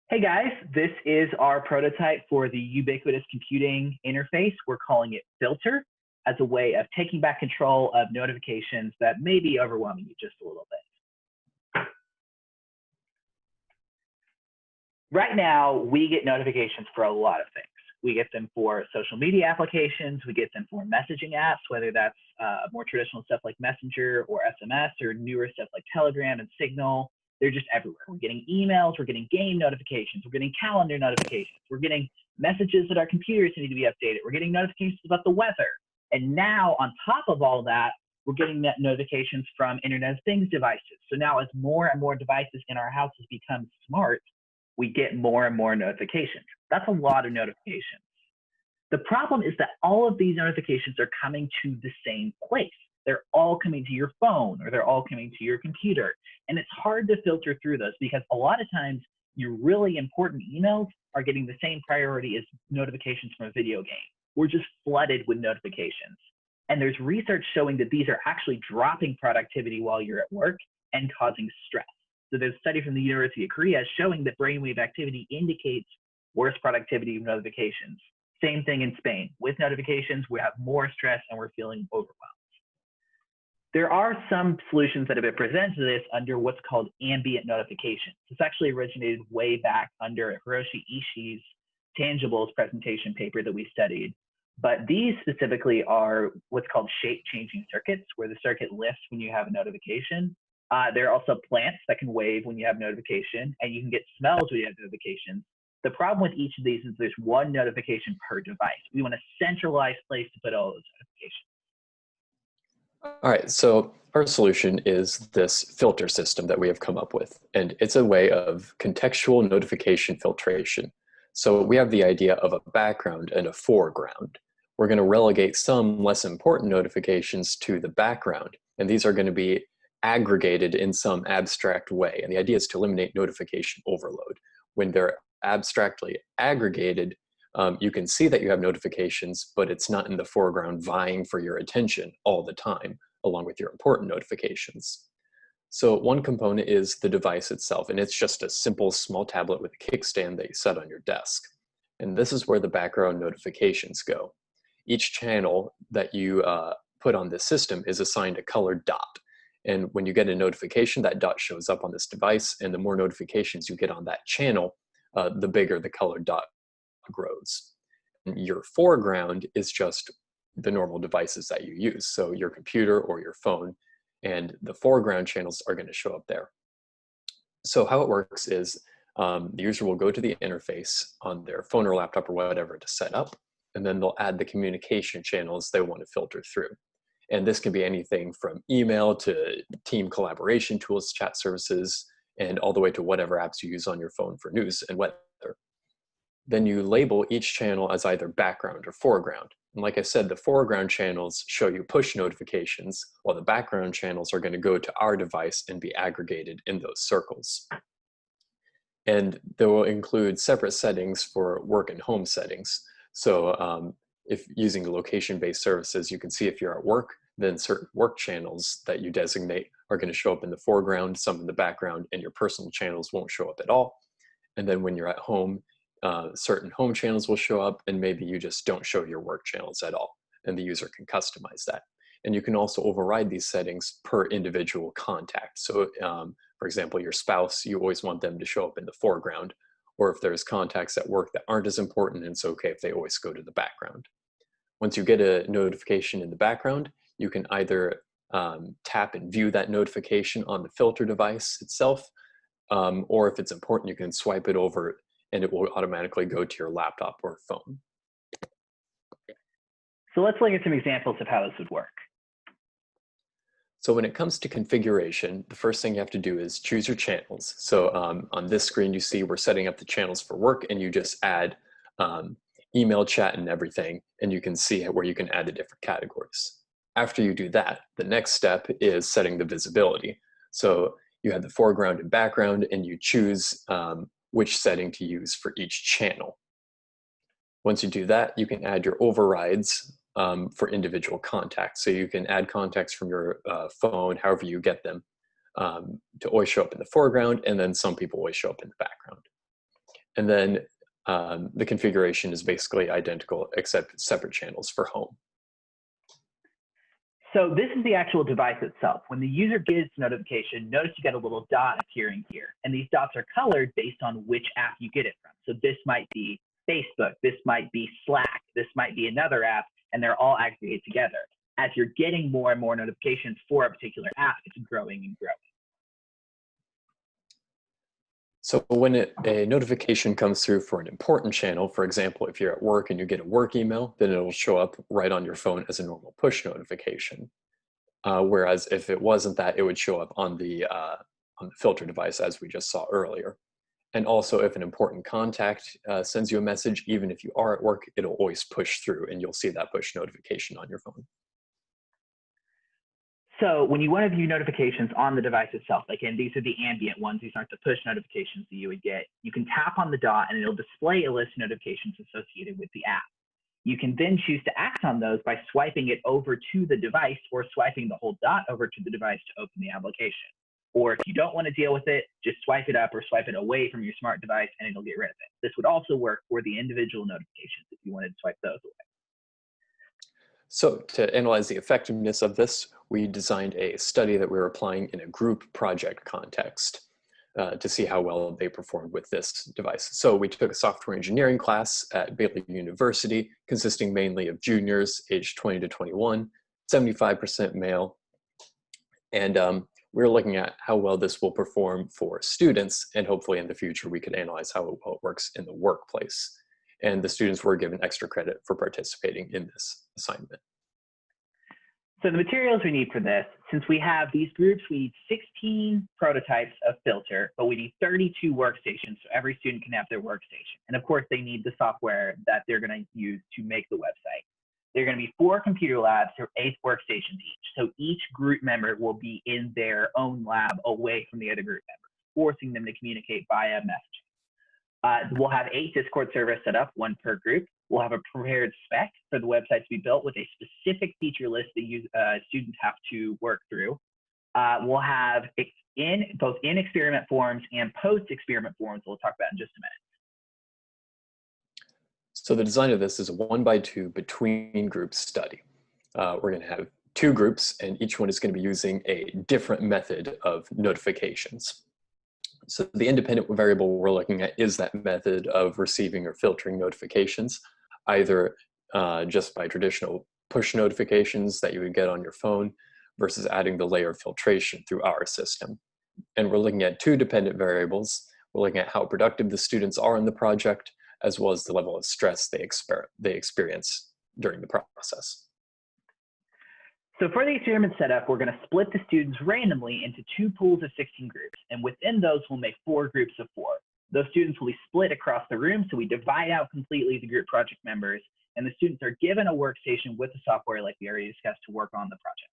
Hey guys, this is our prototype for the ubiquitous computing interface. We're calling it Filtr as a way of taking back control of notifications that may be overwhelming you just a little bit. Right now, we get notifications for a lot of things. We get them for social media applications. We get them for messaging apps, whether that's more traditional stuff like Messenger or SMS, or newer stuff like Telegram and Signal. They're just everywhere. We're getting emails, we're getting game notifications, we're getting calendar notifications, we're getting messages that our computers need to be updated, we're getting notifications about the weather. And now, on top of all that, we're getting notifications from Internet of Things devices. So now as more and more devices in our houses become smart, we get more and more notifications. That's a lot of notifications. The problem is that all of these notifications are coming to the same place. They're all coming to your phone, or they're all coming to your computer. And it's hard to filter through those because a lot of times your really important emails are getting the same priority as notifications from a video game. We're just flooded with notifications. And there's research showing that these are actually dropping productivity while you're at work and causing stress. So there's a study from the University of Korea showing that brainwave activity indicates worse productivity of notifications. Same thing in Spain. With notifications, we have more stress and we're feeling overwhelmed. There are some solutions that have been presented to this under what's called ambient notifications. This actually originated way back under Hiroshi Ishii's tangibles presentation paper that we studied. But these specifically are what's called shape-changing circuits, where the circuit lifts when you have a notification. There are also plants that can wave when you have notification, and you can get smells when you have notifications. The problem with each of these is there's one notification per device. We want a centralized place to put all those notifications. All right, so our solution is this filter system that we have come up with, and it's a way of contextual notification filtration. So we have the idea of a background and a foreground. We're going to relegate some less important notifications to the background, and these are going to be aggregated in some abstract way. And the idea is to eliminate notification overload. When they're abstractly aggregated, you can see that you have notifications, but it's not in the foreground vying for your attention all the time, along with your important notifications. So one component is the device itself, and it's just a simple small tablet with a kickstand that you set on your desk. And this is where the background notifications go. Each channel that you put on this system is assigned a colored dot. And when you get a notification, that dot shows up on this device, and the more notifications you get on that channel, the bigger the colored dot grows. And your foreground is just the normal devices that you use, so your computer or your phone, and the foreground channels are going to show up there. So how it works is the user will go to the interface on their phone or laptop or whatever to set up, and then they'll add the communication channels they want to filter through. And this can be anything from email to team collaboration tools, chat services, and all the way to whatever apps you use on your phone for news and weather. Then you label each channel as either background or foreground. And like I said, the foreground channels show you push notifications, while the background channels are going to go to our device and be aggregated in those circles. And they will include separate settings for work and home settings. So if using location-based services, you can see if you're at work, then certain work channels that you designate are going to show up in the foreground, some in the background, and your personal channels won't show up at all. And then when you're at home, certain home channels will show up, and maybe you just don't show your work channels at all, and the user can customize that. And you can also override these settings per individual contact. So for example, your spouse, you always want them to show up in the foreground, or if there's contacts at work that aren't as important, it's okay if they always go to the background. Once you get a notification in the background, you can either tap and view that notification on the Filtr device itself, or if it's important, you can swipe it over and it will automatically go to your laptop or phone. So let's look at some examples of how this would work. So when it comes to configuration, the first thing you have to do is choose your channels. So on this screen, you see we're setting up the channels for work, and you just add email, chat, and everything, and you can see where you can add the different categories. After you do that, the next step is setting the visibility. So you have the foreground and background, and you choose which setting to use for each channel. Once you do that, you can add your overrides for individual contacts. So you can add contacts from your phone, however you get them, to always show up in the foreground, and then some people always show up in the background. And then the configuration is basically identical except separate channels for home. So this is the actual device itself. When the user gets notification, notice you get a little dot appearing here. And these dots are colored based on which app you get it from. So this might be Facebook, this might be Slack, this might be another app, and they're all aggregated together. As you're getting more and more notifications for a particular app, it's growing and growing. So when a notification comes through for an important channel, for example, if you're at work and you get a work email, then it'll show up right on your phone as a normal push notification. Whereas if it wasn't that, it would show up on the Filtr device, as we just saw earlier. And also, if an important contact sends you a message, even if you are at work, it'll always push through and you'll see that push notification on your phone. So when you want to view notifications on the device itself, again, these are the ambient ones. These aren't the push notifications that you would get. You can tap on the dot and it'll display a list of notifications associated with the app. You can then choose to act on those by swiping it over to the device or swiping the whole dot over to the device to open the application. Or if you don't want to deal with it, just swipe it up or swipe it away from your smart device and it'll get rid of it. This would also work for the individual notifications if you wanted to swipe those away. So to analyze the effectiveness of this, we designed a study that we were applying in a group project context to see how well they performed with this device. So we took a software engineering class at Baylor University, consisting mainly of juniors aged 20 to 21, 75% male. And we're looking at how well this will perform for students, and hopefully in the future we could analyze how well it works in the workplace. And the students were given extra credit for participating in this assignment. So the materials we need for this, since we have these groups, we need 16 prototypes of Filtr, but we need 32 workstations, so every student can have their workstation. And of course, they need the software that they're going to use to make the website. There are going to be 4 computer labs or 8 workstations each. So each group member will be in their own lab away from the other group members, forcing them to communicate via messaging. We'll have 8 Discord servers set up, 1 per group. We'll have a prepared spec for the website to be built with a specific feature list that students have to work through. We'll have both in-experiment forms and post-experiment forms we'll talk about in just a minute. So the design of this is a 1x2 between groups study. We're going to have 2 groups, and each one is going to be using a different method of notifications. So the independent variable we're looking at is that method of receiving or filtering notifications, either just by traditional push notifications that you would get on your phone versus adding the layer of filtration through our system. And we're looking at 2 dependent variables. We're looking at how productive the students are in the project, as well as the level of stress they experience during the process. So for the experiment setup, we're going to split the students randomly into 2 pools of 16 groups. And within those, we'll make 4 groups of 4. Those students will be split across the room. So we divide out completely the group project members. And the students are given a workstation with the software like we already discussed to work on the project.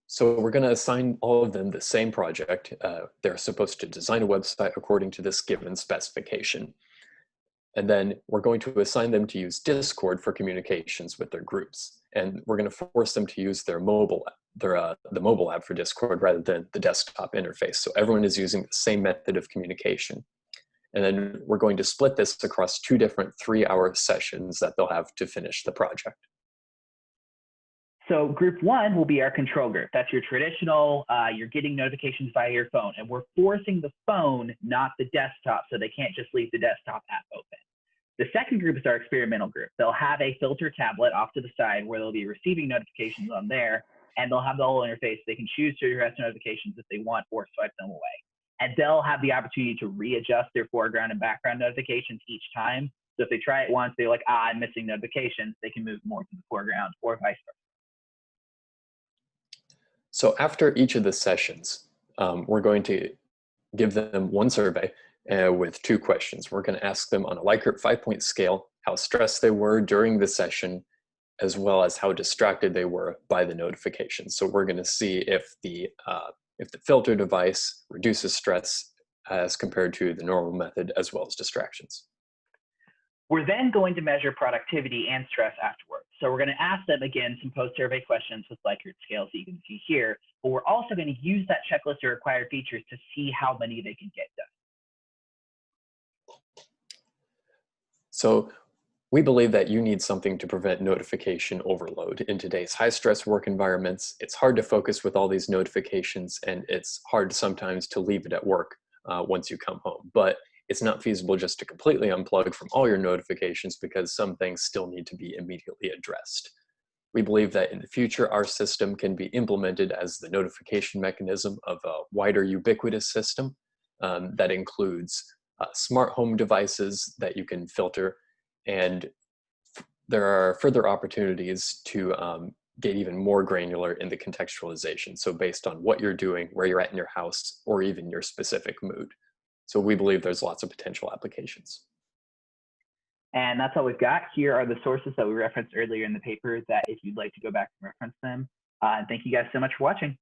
So we're going to assign all of them the same project. They're supposed to design a website according to this given specification. And then we're going to assign them to use Discord for communications with their groups. And we're going to force them to use their the mobile app for Discord rather than the desktop interface. So everyone is using the same method of communication. And then we're going to split this across 2 different 3-hour sessions that they'll have to finish the project. So group 1 will be our control group. That's your traditional, you're getting notifications via your phone. And we're forcing the phone, not the desktop, so they can't just leave the desktop app open. The second group is our experimental group. They'll have a Filtr tablet off to the side where they'll be receiving notifications on there, and they'll have the whole interface. They can choose to address notifications if they want or swipe them away. And they'll have the opportunity to readjust their foreground and background notifications each time. So if they try it once, they're like, I'm missing notifications, they can move more to the foreground or vice versa. So after each of the sessions, we're going to give them 1 survey with 2 questions. We're going to ask them on a Likert 5-point scale how stressed they were during the session, as well as how distracted they were by the notifications. So we're going to see if the Filtr device reduces stress as compared to the normal method, as well as distractions. We're then going to measure productivity and stress afterwards. So we're going to ask them, again, some post-survey questions with Likert scales that you can see here, but we're also going to use that checklist of required features to see how many they can get done. So we believe that you need something to prevent notification overload. In today's high-stress work environments, it's hard to focus with all these notifications, and it's hard sometimes to leave it at work once you come home. But it's not feasible just to completely unplug from all your notifications because some things still need to be immediately addressed. We believe that in the future, our system can be implemented as the notification mechanism of a wider ubiquitous system that includes smart home devices that you can filter, and there are further opportunities to get even more granular in the contextualization. So based on what you're doing, where you're at in your house, or even your specific mood. So we believe there's lots of potential applications. And that's all we've got. Here are the sources that we referenced earlier in the paper that if you'd like to go back and reference them. And thank you guys so much for watching.